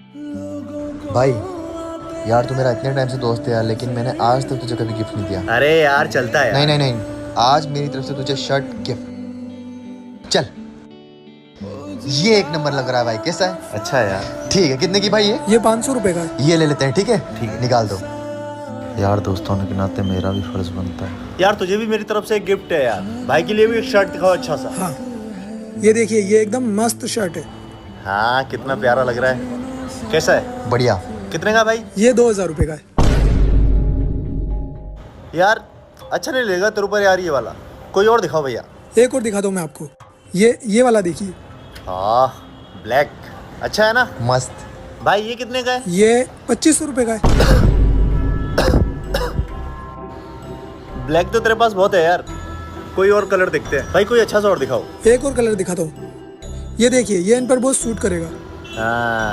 भाई यार तू मेरा इतने टाइम से दोस्त है यार, लेकिन मैंने आज तक तुझे कभी गिफ्ट नहीं दिया। अरे यार चलता है नहीं यार। नहीं नहीं, आज मेरी तरफ से तुझे शर्ट गिफ्ट। चल, ये एक नंबर लग रहा है भाई, कैसा है? अच्छा है यार। ठीक है, कितने की भाई ये 500 रुपए का है। ये ले लेते हैं, ठीक है? ठीक है। निकाल दो। यार दोस्तों के नाते मेरा भी फर्ज बनता है यार, तुझे भी मेरी तरफ से एक गिफ्ट है यार। भाई के लिए भी एक शर्ट दिखाओ अच्छा सा। हाँ, ये देखिए, ये एकदम मस्त शर्ट है। हाँ कितना प्यारा लग रहा है। कैसा है? बढ़िया। कितने का भाई? ये 2000 रुपए का है। यार अच्छा नहीं लगेगा तेरे ऊपर यार ये वाला, कोई और दिखाओ भैया। एक और दिखा दो मैं आपको, ये वाला देखिए। हाँ ब्लैक अच्छा है ना? मस्त। भाई ये कितने का है? ये 2500 रुपए का है। ब्लैक तो तेरे पास बहुत है यार, कोई और कलर देखते हैं। भाई कोई अच्छा सा और दिखाओ। एक और कलर दिखा दो। ये देखिए, ये इन पर बहुत सूट करेगा। हाँ